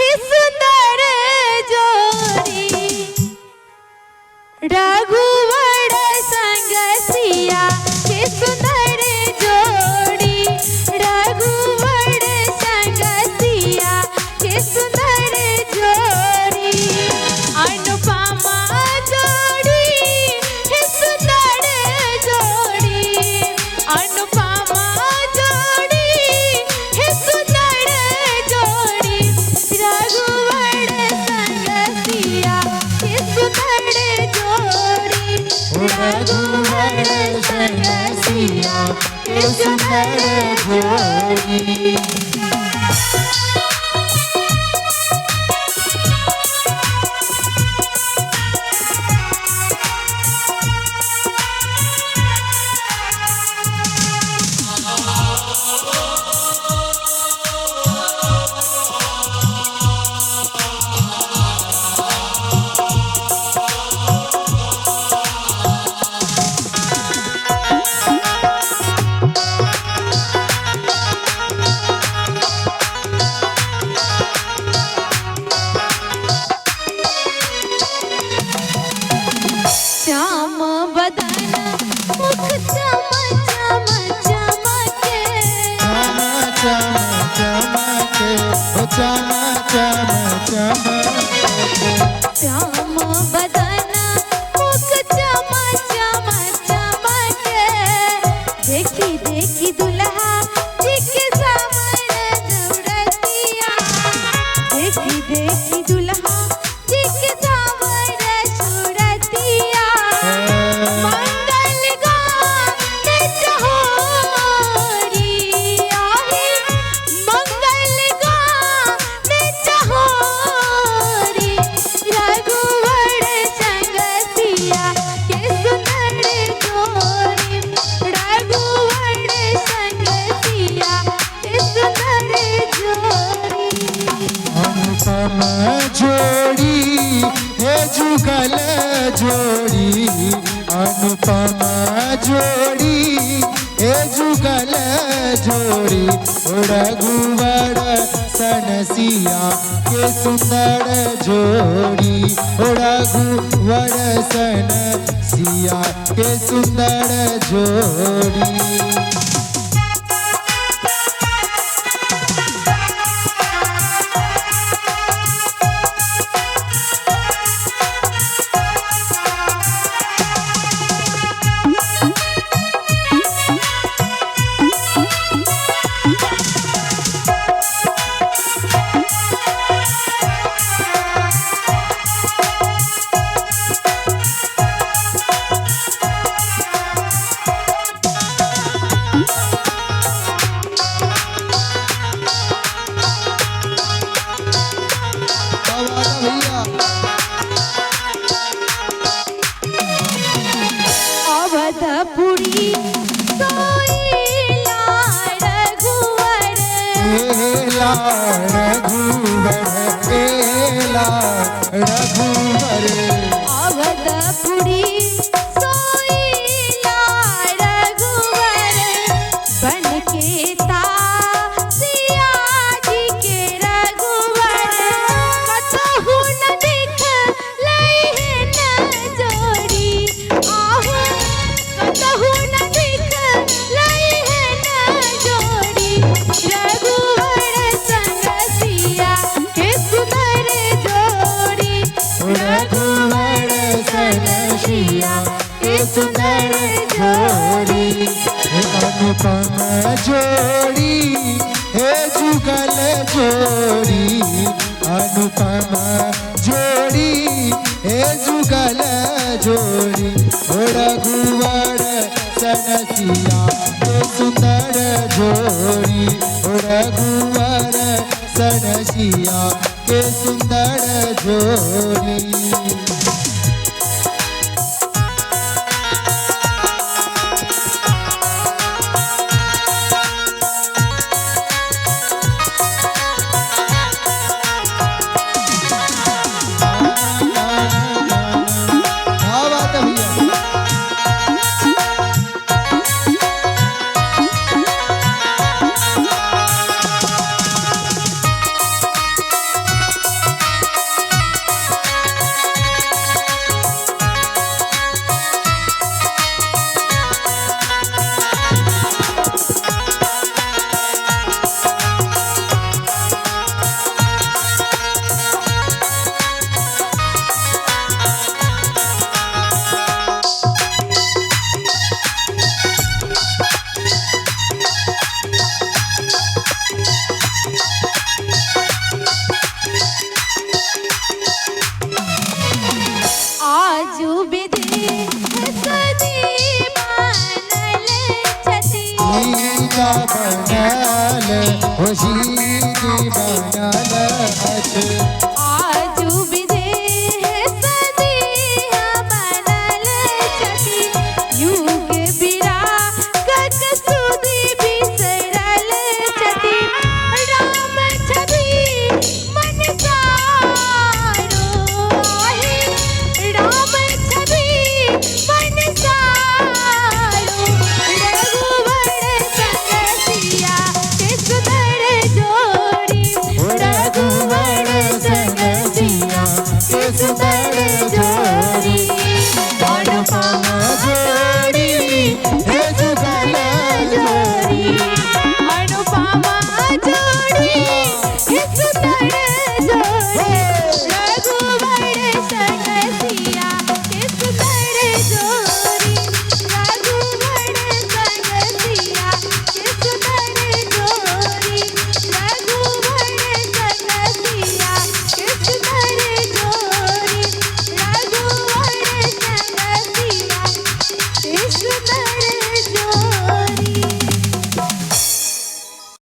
के सुंदर जोड़ी रघुवर संग सिया के सुंदर जोड़ी रघुवर संग सिया के सुंदर जोड़ी अनुपमा जोड़ी है सुंदर जोड़ी अनुपमा जोड़ी है सुंदर जोड़ी रघुवर संग सिया के सुंदर जोड़ी रघुवर संग सिया के सुंदर जोड़ी। श्याम बदन मुख चम चम चमके चम चमके चम चम चमके श्याम बदन मुख चम चम चमके देखी देखी दुल्हा जी के सामने दौड़तिया देखी देखी दुल्हा जी के सामने छुड़तिया मंगल गाने चहोरी आहे मंगल गाने चहोरी रघुवर संग सिया के सुंदर जोड़ी रघुवर संग सिया के सुंदर जोड़ी। अनुपम जोड़ी हे जुगल जोड़ी अनुपम जोड़ी हे जुगल जोड़ी रघुवर सन सिया के सुंदर जोड़ी रघुवर सन सिया के सुंदर जोड़ी। अवधपुरी सोईला रघुवर रघुवर अवधपुरी सोईला रघुवर बन के तासिया जी के रघुवर कतहु न दिख लई है न जोड़ी आहू कतहु न दिख लई है न जोड़ी रघुवर संग सिया के सुंदर जोड़ी रघुवर संग सिया के सुंदर जोड़ी। अनुपम जोड़ी हे जुगल जोड़ी अनुपम जोड़ी हे जुगल जोड़ी रघुवर सन सिया के सुंदर जोड़ी रघुवर सन सिया के सुंदर जोड़ी। हो जी